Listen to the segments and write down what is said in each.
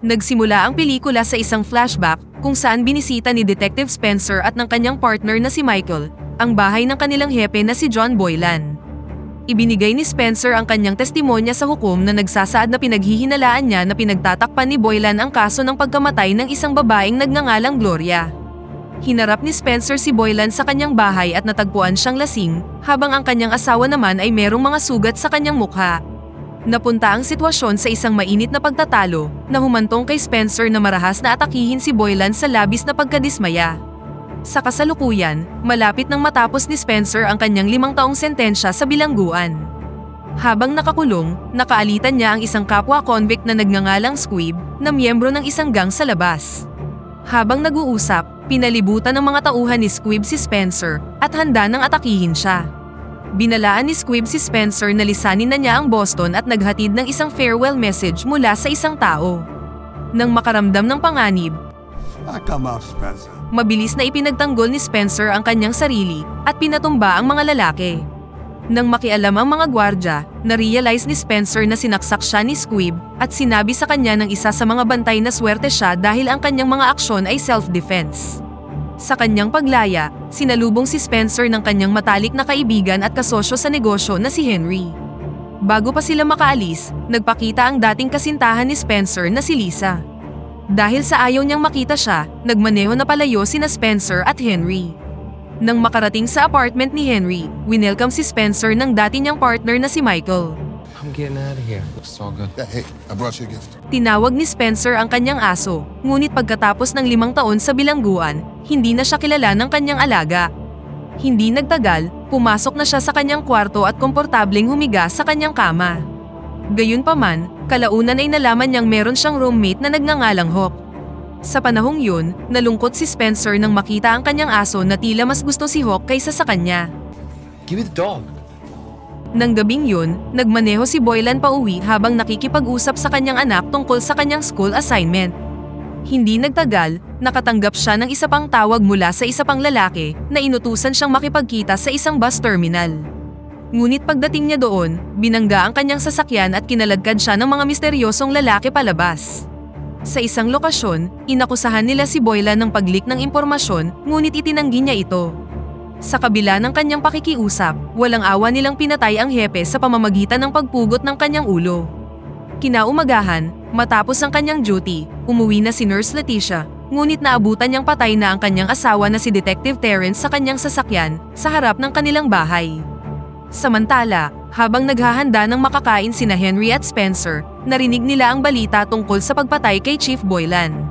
Nagsimula ang pelikula sa isang flashback kung saan binisita ni Detective Spencer at ng kanyang partner na si Michael ang bahay ng kanilang hepe na si John Boylan. Ibinigay ni Spencer ang kanyang testimonya sa hukom na nagsasaad na pinaghihinalaan niya na pinagtatakpan ni Boylan ang kaso ng pagkamatay ng isang babaeng nagngangalang Gloria. Hinarap ni Spencer si Boylan sa kanyang bahay at natagpuan siyang lasing, habang ang kanyang asawa naman ay merong mga sugat sa kanyang mukha. Napunta ang sitwasyon sa isang mainit na pagtatalo na humantong kay Spencer na marahas na atakihin si Boylan sa labis na pagkadismaya. Sa kasalukuyan, malapit nang matapos ni Spencer ang kanyang 5 taong sentensya sa bilangguan. Habang nakakulong, nakaalitan niya ang isang kapwa-convict na nagngangalang Squib na miyembro ng isang gang sa labas. Habang nag-uusap, pinalibutan ng mga tauhan ni Squib si Spencer at handa nang atakihin siya. Binalaan ni Squib si Spencer na lisanin na niya ang Boston at naghatid ng isang farewell message mula sa isang tao. Nang makaramdam ng panganib, mabilis na ipinagtanggol ni Spencer ang kanyang sarili at pinatumba ang mga lalaki. Nang makialam ang mga gwardya, na-realize ni Spencer na sinaksak siya ni Squib at sinabi sa kanya ng isa sa mga bantay na swerte siya dahil ang kanyang mga aksyon ay self-defense. Sa kanyang paglaya, sinalubong si Spencer ng kanyang matalik na kaibigan at kasosyo sa negosyo na si Henry. Bago pa sila makaalis, nagpakita ang dating kasintahan ni Spencer na si Lisa. Dahil sa ayaw niyang makita siya, nagmaneho na palayo sina Spencer at Henry. Nang makarating sa apartment ni Henry, winelcome si Spencer ng dati niyang partner na si Michael. I'm getting out of here. It's all good. Hey, I brought you a gift. Tinawag ni Spencer ang kanyang aso, ngunit pagkatapos ng 5 taon sa bilangguan, hindi na siya kilala ng kanyang alaga. Hindi nagtagal, pumasok na siya sa kanyang kwarto at komportableng humiga sa kanyang kama. Gayunpaman, kalaunan ay nalaman niyang meron siyang roommate na nagngangalang Hawk. Sa panahong yun, nalungkot si Spencer nang makita ang kanyang aso na tila mas gusto si Hawk kaysa sa kanya. Give me the dog. Nang gabing yun, nagmaneho si Boylan pauwi habang nakikipag-usap sa kanyang anak tungkol sa kanyang school assignment. Hindi nagtagal, nakatanggap siya ng isa pang tawag mula sa isa pang lalaki na inutusan siyang makipagkita sa isang bus terminal. Ngunit pagdating niya doon, binangga ang kanyang sasakyan at kinaladkad siya ng mga misteryosong lalaki palabas. Sa isang lokasyon, inakusahan nila si Boylan ng pag-leak ng impormasyon, ngunit itinanggi niya ito. Sa kabila ng kanyang pakikiusap, walang awa nilang pinatay ang hepe sa pamamagitan ng pagpugot ng kanyang ulo. Kinaumagahan, matapos ang kanyang duty, umuwi na si Nurse Leticia, ngunit naabutan niyang patay na ang kanyang asawa na si Detective Terrence sa kanyang sasakyan, sa harap ng kanilang bahay. Samantala, habang naghahanda ng makakain sina Henry at Spencer, narinig nila ang balita tungkol sa pagpatay kay Chief Boylan.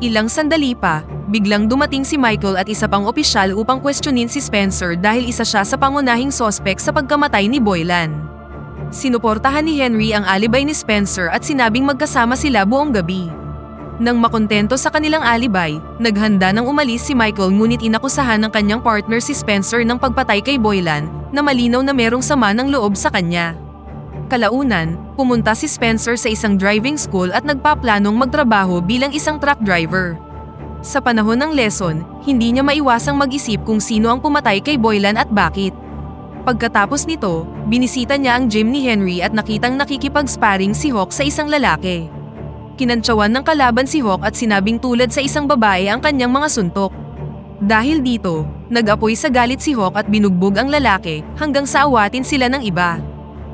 Ilang sandali pa, biglang dumating si Michael at isa pang opisyal upang kwestiyonin si Spencer dahil isa siya sa pangunahing sospek sa pagkamatay ni Boylan. Sinuportahan ni Henry ang alibay ni Spencer at sinabing magkasama sila buong gabi. Nang makontento sa kanilang alibay, naghanda ng umalis si Michael ngunit inakusahan ng kanyang partner si Spencer ng pagpatay kay Boylan na malinaw na merong sama ng loob sa kanya. Kalaunan, pumunta si Spencer sa isang driving school at nagpaplanong magtrabaho bilang isang truck driver. Sa panahon ng lesson, hindi niya maiwasang mag-isip kung sino ang pumatay kay Boylan at bakit. Pagkatapos nito, binisita niya ang gym ni Henry at nakitang nakikipag-sparring si Hawk sa isang lalaki. Kinantsawan ng kalaban si Hawk at sinabing tulad sa isang babae ang kanyang mga suntok. Dahil dito, nag-apoy sa galit si Hawk at binugbog ang lalaki hanggang sa awatin sila ng iba.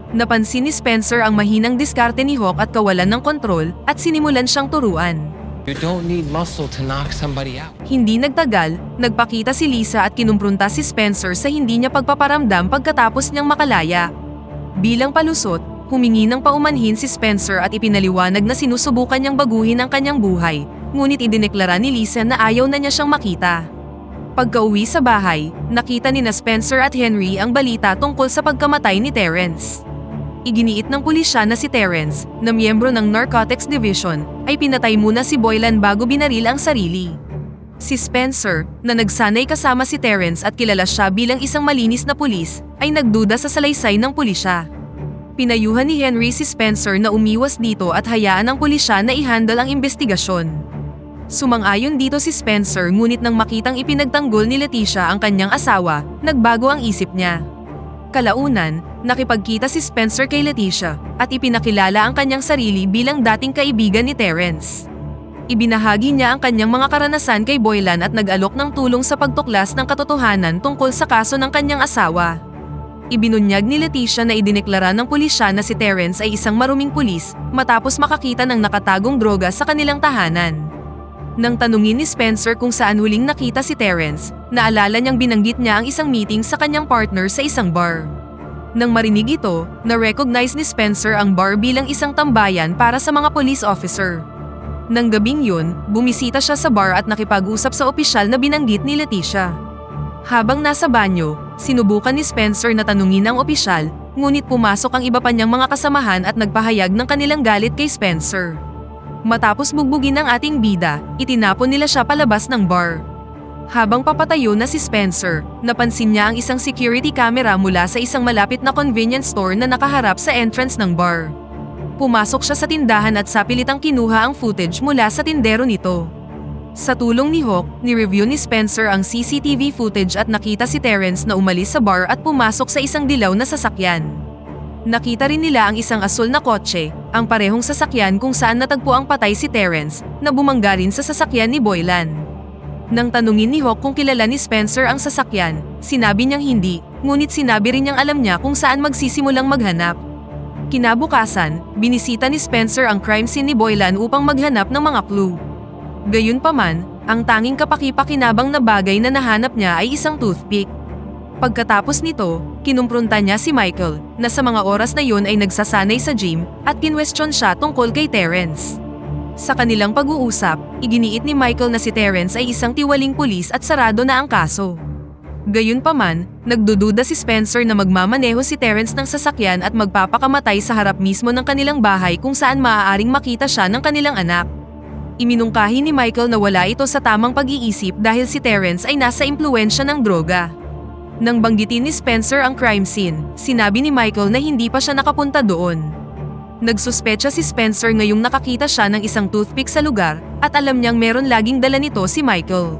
Napansin ni Spencer ang mahinang diskarte ni Hawk at kawalan ng kontrol at sinimulan siyang turuan. You don't need muscle to knock somebody out. Hindi nagtagal, nagpakita si Lisa at kinumprunta si Spencer sa hindi niya pagpaparamdam pagkatapos niyang makalaya. Bilang palusot, humingi ng paumanhin si Spencer at ipinaliwanag na sinusubukan niyang baguhin ang kanyang buhay, ngunit idineklara ni Lisa na ayaw na niya siyang makita. Pagka-uwi sa bahay, nakita ni Spencer at Henry ang balita tungkol sa pagkamatay ni Terrence. Iginiit ng pulisya na si Terrence, na miyembro ng Narcotics Division, ay pinatay muna si Boylan bago binaril ang sarili. Si Spencer, na nagsanay kasama si Terrence at kilala siya bilang isang malinis na pulis, ay nagduda sa salaysay ng pulisya. Pinayuhan ni Henry si Spencer na umiwas dito at hayaan ng pulisya na i-handle ang investigasyon. Sumang-ayon dito si Spencer ngunit nang makitang ipinagtanggol ni Leticia ang kanyang asawa, nagbago ang isip niya. Kalaunan, nakipagkita si Spencer kay Leticia at ipinakilala ang kanyang sarili bilang dating kaibigan ni Terrence. Ibinahagi niya ang kanyang mga karanasan kay Boylan at nag-alok ng tulong sa pagtuklas ng katotohanan tungkol sa kaso ng kanyang asawa. Ibinunyag ni Leticia na idineklara ng pulisya na si Terrence ay isang maruming pulis matapos makakita ng nakatagong droga sa kanilang tahanan. Nang tanungin ni Spencer kung saan huling nakita si Terrence, naalala niyang binanggit niya ang isang meeting sa kanyang partner sa isang bar. Nang marinig ito, na-recognize ni Spencer ang bar bilang isang tambayan para sa mga police officer. Nang gabing yun, bumisita siya sa bar at nakipag-usap sa opisyal na binanggit ni Leticia. Habang nasa banyo, sinubukan ni Spencer na tanungin ang opisyal, ngunit pumasok ang iba pa niyang mga kasamahan at nagpahayag ng kanilang galit kay Spencer. Matapos bugbugin ang ating bida, itinapon nila siya palabas ng bar. Habang papatayo na si Spencer, napansin niya ang isang security camera mula sa isang malapit na convenience store na nakaharap sa entrance ng bar. Pumasok siya sa tindahan at sapilitang kinuha ang footage mula sa tindero nito. Sa tulong ni Hawk, ni-review ni Spencer ang CCTV footage at nakita si Terrence na umalis sa bar at pumasok sa isang dilaw na sasakyan. Nakita rin nila ang isang asul na kotse, ang parehong sasakyan kung saan natagpo ang patay si Terrence, na bumangga rin sa sasakyan ni Boylan. Nang tanungin ni Hawk kung kilala ni Spencer ang sasakyan, sinabi niyang hindi, ngunit sinabi rin niyang alam niya kung saan magsisimulang maghanap. Kinabukasan, binisita ni Spencer ang crime scene ni Boylan upang maghanap ng mga clue. Gayunpaman, ang tanging kapaki-pakinabang na bagay na nahanap niya ay isang toothpick. Pagkatapos nito, kinumpronta niya si Michael, na sa mga oras na yun ay nagsasanay sa gym, at kinwestiyon siya tungkol kay Terrence. Sa kanilang pag-uusap, iginiit ni Michael na si Terrence ay isang tiwaling pulis at sarado na ang kaso. Gayunpaman, nagdududa si Spencer na magmamaneho si Terrence ng sasakyan at magpapakamatay sa harap mismo ng kanilang bahay kung saan maaaring makita siya ng kanilang anak. Iminungkahi ni Michael na wala ito sa tamang pag-iisip dahil si Terrence ay nasa impluwensya ng droga. Nang banggitin ni Spencer ang crime scene, sinabi ni Michael na hindi pa siya nakapunta doon. Nagsuspecha si Spencer ngayong nakakita siya ng isang toothpick sa lugar at alam niyang meron laging dala nito si Michael.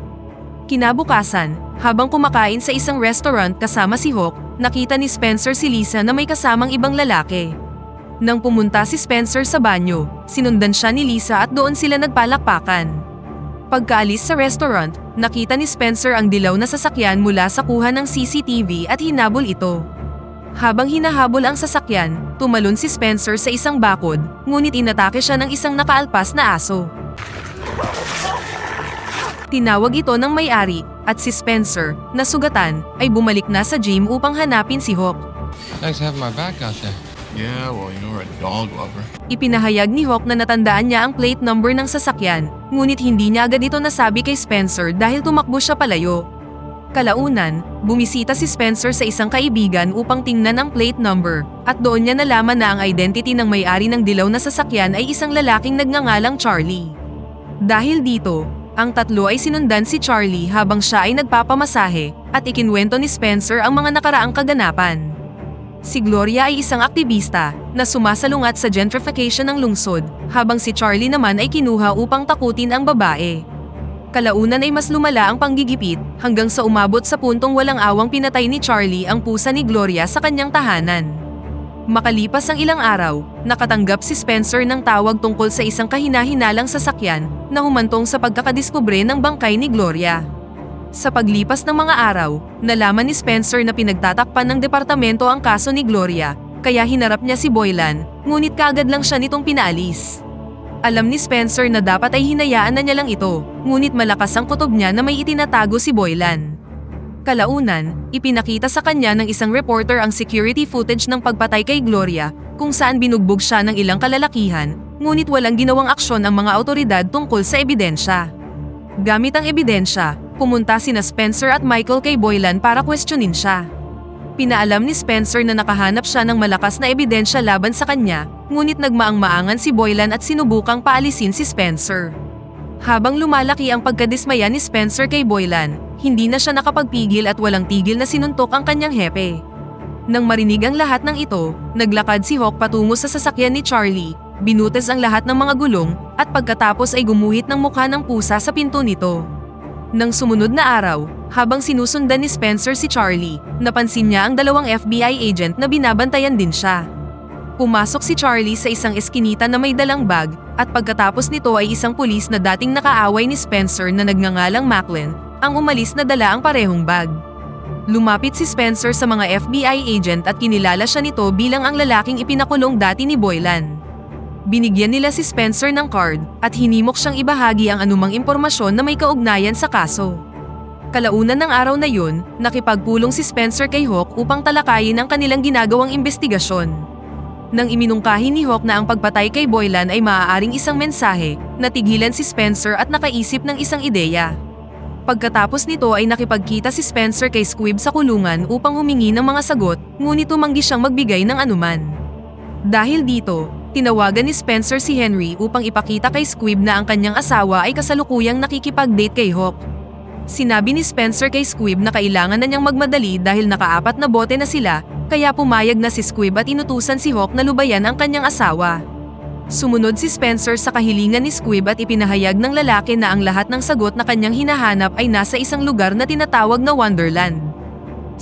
Kinabukasan, habang kumakain sa isang restaurant kasama si Hawk, nakita ni Spencer si Lisa na may kasamang ibang lalaki. Nang pumunta si Spencer sa banyo, sinundan siya ni Lisa at doon sila nagpalakpakan. Pagkaalis sa restaurant, nakita ni Spencer ang dilaw na sasakyan mula sa kuha ng CCTV at hinabol ito. Habang hinahabol ang sasakyan, tumalon si Spencer sa isang bakod, ngunit inatake siya ng isang nakaalpas na aso. Tinawag ito ng may-ari, at si Spencer, na sugatan, ay bumalik na sa gym upang hanapin si Hawk. Nice to have my back out there. Yeah, well, you know, we're a dog lover. Ipinahayag ni Hawk na natandaan niya ang plate number ng sasakyan, ngunit hindi niya agad ito nasabi kay Spencer dahil tumakbo siya palayo. Kalaunan, bumisita si Spencer sa isang kaibigan upang tingnan ang plate number, at doon niya nalaman na ang identity ng may-ari ng dilaw na sasakyan ay isang lalaking nagngangalang Charlie. Dahil dito, ang tatlo ay sinundan si Charlie habang siya ay nagpapamasahe, at ikinwento ni Spencer ang mga nakaraang kaganapan. Si Gloria ay isang aktivista na sumasalungat sa gentrification ng lungsod, habang si Charlie naman ay kinuha upang takutin ang babae. Kalaunan ay mas lumala ang panggigipit hanggang sa umabot sa puntong walang awang pinatay ni Charlie ang pusa ni Gloria sa kanyang tahanan. Makalipas ang ilang araw, nakatanggap si Spencer ng tawag tungkol sa isang kahina-hinalang sasakyan na humantong sa pagkakadiskubre ng bangkay ni Gloria. Sa paglipas ng mga araw, nalaman ni Spencer na pinagtatakpan ng departamento ang kaso ni Gloria, kaya hinarap niya si Boylan, ngunit kaagad lang siya nitong pinaalis. Alam ni Spencer na dapat ay hinayaan na niya lang ito, ngunit malakas ang kutob niya na may itinatago si Boylan. Kalaunan, ipinakita sa kanya ng isang reporter ang security footage ng pagpatay kay Gloria, kung saan binugbog siya ng ilang kalalakihan, ngunit walang ginawang aksyon ang mga awtoridad tungkol sa ebidensya. Gamit ang ebidensya, pumunta sina Spencer at Michael kay Boylan para questionin siya. Pinaalam ni Spencer na nakahanap siya ng malakas na ebidensya laban sa kanya, ngunit nagmaang-maangan si Boylan at sinubukang paalisin si Spencer. Habang lumalaki ang pagkadismaya ni Spencer kay Boylan, hindi na siya nakapagpigil at walang tigil na sinuntok ang kanyang hepe. Nang marinig ang lahat ng ito, naglakad si Hawk patungo sa sasakyan ni Charlie, binutas ang lahat ng mga gulong, at pagkatapos ay gumuhit ng mukha ng pusa sa pinto nito. Nang sumunod na araw, Habang sinusundan ni Spencer si Charlie, napansin niya ang dalawang FBI agent na binabantayan din siya. Pumasok si Charlie sa isang eskinita na may dalang bag, at pagkatapos nito ay isang pulis na dating nakaaway ni Spencer na nagngangalang Macklin, ang umalis na dala ang parehong bag. Lumapit si Spencer sa mga FBI agent at kinilala siya nito bilang ang lalaking ipinakulong dati ni Boylan. Binigyan nila si Spencer ng card at hinimok siyang ibahagi ang anumang impormasyon na may kaugnayan sa kaso. Kalaunan ng araw na yun, nakipagpulong si Spencer kay Hawk upang talakayin ang kanilang ginagawang investigasyon. Nang iminungkahi ni Hawk na ang pagpatay kay Boylan ay maaaring isang mensahe, natigilan si Spencer at nakaisip ng isang ideya. Pagkatapos nito ay nakipagkita si Spencer kay Squibb sa kulungan upang humingi ng mga sagot, ngunit tumanggi siyang magbigay ng anuman. Dahil dito, tinawagan ni Spencer si Henry upang ipakita kay Squibb na ang kanyang asawa ay kasalukuyang nakikipag-date kay Hawk. Sinabi ni Spencer kay Squibb na kailangan na niyang magmadali dahil nakaapat na bote na sila, kaya pumayag na si Squibb at inutusan si Hawk na lubayan ang kanyang asawa. Sumunod si Spencer sa kahilingan ni Squibb at ipinahayag ng lalaki na ang lahat ng sagot na kanyang hinahanap ay nasa isang lugar na tinatawag na Wonderland.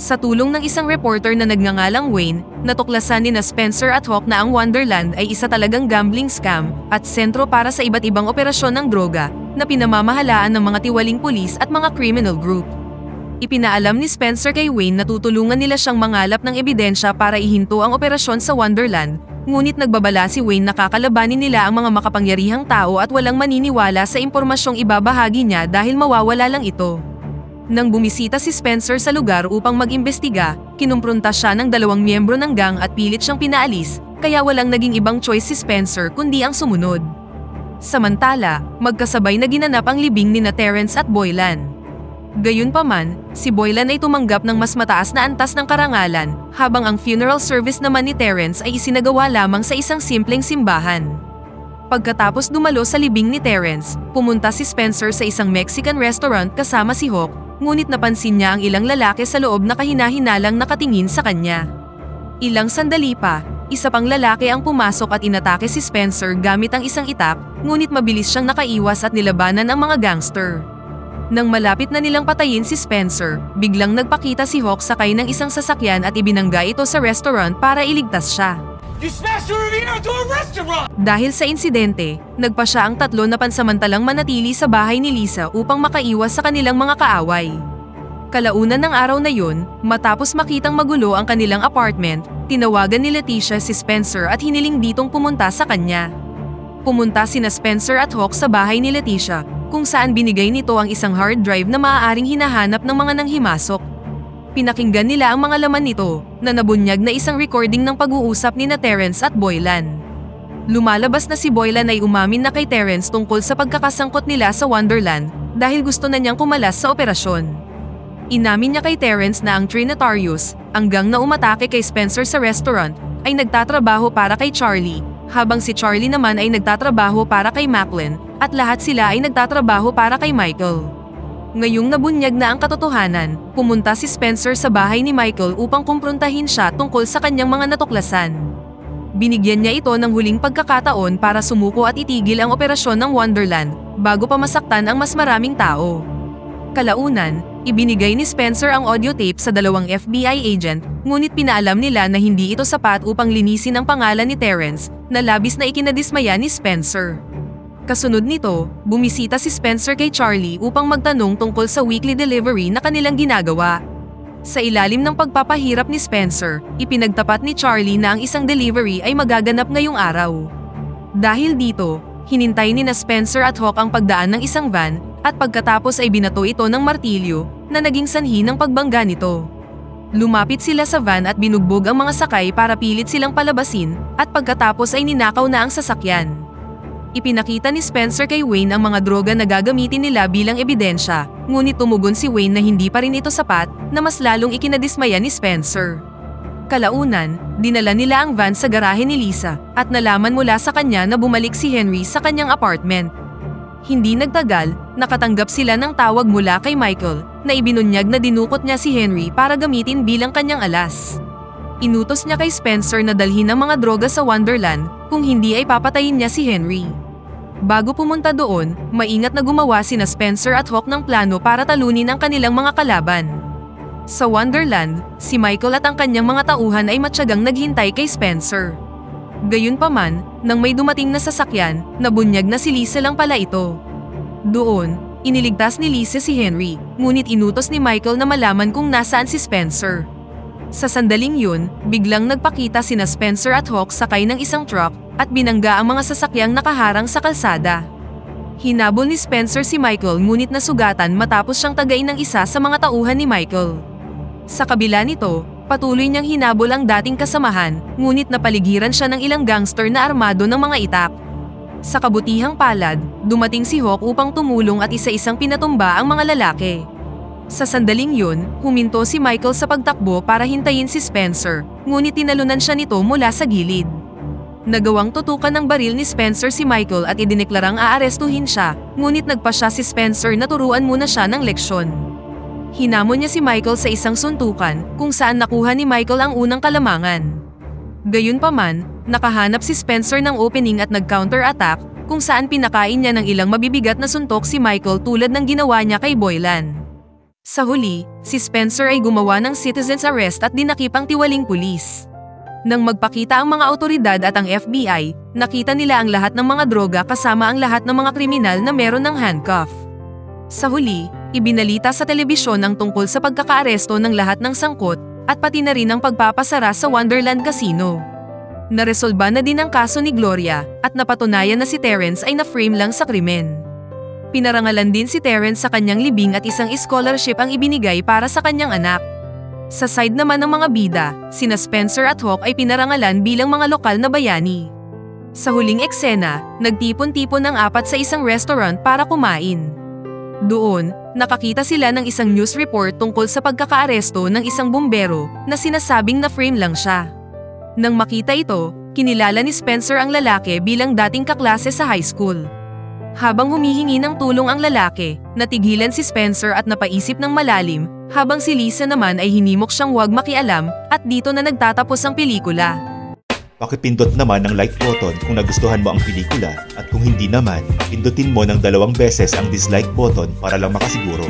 Sa tulong ng isang reporter na nagngangalang Wayne, natuklasan ni na Spencer at Hawk na ang Wonderland ay isa talagang gambling scam at sentro para sa iba't ibang operasyon ng droga na pinamamahalaan ng mga tiwaling pulis at mga criminal group. Ipinaalam ni Spencer kay Wayne na tutulungan nila siyang mangalap ng ebidensya para ihinto ang operasyon sa Wonderland, ngunit nagbabala si Wayne na kakalabanin nila ang mga makapangyarihang tao at walang maniniwala sa impormasyong ibabahagi niya dahil mawawala lang ito. Nang bumisita si Spencer sa lugar upang mag-imbestiga, kinumpronta siya ng dalawang miyembro ng gang at pilit siyang pinaalis, kaya walang naging ibang choice si Spencer kundi ang sumunod. Samantala, magkasabay na ginanap ang libing ni na Terrence at Boylan. Gayunpaman, si Boylan ay tumanggap ng mas mataas na antas ng karangalan, habang ang funeral service naman ni Terrence ay isinagawa lamang sa isang simpleng simbahan. Pagkatapos dumalo sa libing ni Terrence, pumunta si Spencer sa isang Mexican restaurant kasama si Hawk, ngunit napansin niya ang ilang lalaki sa loob na kahina-hinalang nakatingin sa kanya. Ilang sandali pa, isa pang lalaki ang pumasok at inatake si Spencer gamit ang isang itak, ngunit mabilis siyang nakaiwas at nilabanan ang mga gangster. Nang malapit na nilang patayin si Spencer, biglang nagpakita si Hawk sakay ng isang sasakyan at ibinangga ito sa restaurant para iligtas siya. You smashed the Riviera to a restaurant! Dahil sa insidente, nagpa siya ang tatlo na pansamantalang manatili sa bahay ni Lisa upang makaiwas sa kanilang mga kaaway. Kalaunan ng araw na yun, matapos makitang magulo ang kanilang apartment, tinawagan ni Leticia si Spencer at hiniling ditong pumunta sa kanya. Pumunta sina Spencer at Hawk sa bahay ni Leticia, kung saan binigay nito ang isang hard drive na maaaring hinahanap ng mga nanghimasok. Pinakinggan nila ang mga laman nito, na nabunyag na isang recording ng pag-uusap ni na Terrence at Boylan. Lumalabas na si Boylan ay umamin na kay Terrence tungkol sa pagkakasangkot nila sa Wonderland, dahil gusto na niyang kumalas sa operasyon. Inamin niya kay Terrence na ang Trinitarius, ang gang na umatake kay Spencer sa restaurant, ay nagtatrabaho para kay Charlie, habang si Charlie naman ay nagtatrabaho para kay Macklin, at lahat sila ay nagtatrabaho para kay Michael. Ngayong nabunyag na ang katotohanan, pumunta si Spencer sa bahay ni Michael upang kumprontahin siya tungkol sa kanyang mga natuklasan. Binigyan niya ito ng huling pagkakataon para sumuko at itigil ang operasyon ng Wonderland, bago pa masaktan ang mas maraming tao. Kalaunan, ibinigay ni Spencer ang audio tape sa dalawang FBI agent, ngunit pinaalam nila na hindi ito sapat upang linisin ang pangalan ni Terrence, na labis na ikinadismaya ni Spencer. Kasunod nito, bumisita si Spencer kay Charlie upang magtanong tungkol sa weekly delivery na kanilang ginagawa. Sa ilalim ng pagpapahirap ni Spencer, ipinagtapat ni Charlie na ang isang delivery ay magaganap ngayong araw. Dahil dito, hinintay ni na Spencer at Hawk ang pagdaan ng isang van, at pagkatapos ay binato ito ng martilyo, na naging sanhi ng pagbangga nito. Lumapit sila sa van at binugbog ang mga sakay para pilit silang palabasin, at pagkatapos ay ninakaw na ang sasakyan. Ipinakita ni Spencer kay Wayne ang mga droga na gagamitin nila bilang ebidensya, ngunit tumugon si Wayne na hindi pa rin ito sapat, na mas lalong ikinadismaya ni Spencer. Kalaunan, dinala nila ang van sa garahe ni Lisa, at nalaman mula sa kanya na bumalik si Henry sa kanyang apartment. Hindi nagtagal, nakatanggap sila ng tawag mula kay Michael, na ibinunyag na dinukot niya si Henry para gamitin bilang kanyang alas. Inutos niya kay Spencer na dalhin ang mga droga sa Wonderland, kung hindi ay papatayin niya si Henry. Bago pumunta doon, maingat na gumawa sina Spencer at Hawk ng plano para talunin ang kanilang mga kalaban. Sa Wonderland, si Michael at ang kanyang mga tauhan ay matyagang naghintay kay Spencer. Gayunpaman, nang may dumating na sasakyan, nabunyag na si Lisa lang pala ito. Doon, iniligtas ni Lisa si Henry, ngunit inutos ni Michael na malaman kung nasaan si Spencer. Sa sandaling yun, biglang nagpakita sina Spencer at Hawk sakay ng isang truck at binangga ang mga sasakyang nakaharang sa kalsada. Hinabol ni Spencer si Michael ngunit nasugatan matapos siyang tagain ng isa sa mga tauhan ni Michael. Sa kabila nito, patuloy niyang hinabol ang dating kasamahan, ngunit napaligiran siya ng ilang gangster na armado ng mga itak. Sa kabutihang palad, dumating si Hawk upang tumulong at isa-isang pinatumba ang mga lalaki. Sa sandaling yun, huminto si Michael sa pagtakbo para hintayin si Spencer, ngunit tinalunan siya nito mula sa gilid. Nagawang tutukan ng baril ni Spencer si Michael at idineklarang aarestuhin siya, ngunit nagpa siya si Spencer na turuan muna siya ng leksyon. Hinamon niya si Michael sa isang suntukan, kung saan nakuha ni Michael ang unang kalamangan. Gayunpaman, nakahanap si Spencer ng opening at nag-counter-attack, kung saan pinakain niya ng ilang mabibigat na suntok si Michael tulad ng ginawa niya kay Boylan. Sa huli, si Spencer ay gumawa ng citizen's arrest at dinakip ang tiwaling pulis. Nang magpakita ang mga otoridad at ang FBI, nakita nila ang lahat ng mga droga kasama ang lahat ng mga kriminal na meron ng handcuff. Sa huli, ibinalita sa telebisyon ang tungkol sa pagkakaaresto ng lahat ng sangkot at pati na rin ang pagpapasara sa Wonderland Casino. Naresolba na din ang kaso ni Gloria at napatunayan na si Terrence ay na-frame lang sa krimen. Pinarangalan din si Terrence sa kanyang libing at isang scholarship ang ibinigay para sa kanyang anak. Sa side naman ng mga bida, sina Spencer at Hawk ay pinarangalan bilang mga lokal na bayani. Sa huling eksena, nagtipon-tipon ang apat sa isang restaurant para kumain. Doon, nakakita sila ng isang news report tungkol sa pagkakaaresto ng isang bumbero na sinasabing na-frame lang siya. Nang makita ito, kinilala ni Spencer ang lalaki bilang dating kaklase sa high school. Habang humihingi ng tulong ang lalaki, natigilan si Spencer at napaisip ng malalim, habang si Lisa naman ay hinimok siyang huwag makialam, at dito na nagtatapos ang pelikula. Pakipindot naman ang like button kung nagustuhan mo ang pelikula, at kung hindi naman, pindutin mo ng 2 beses ang dislike button para lang makasiguro.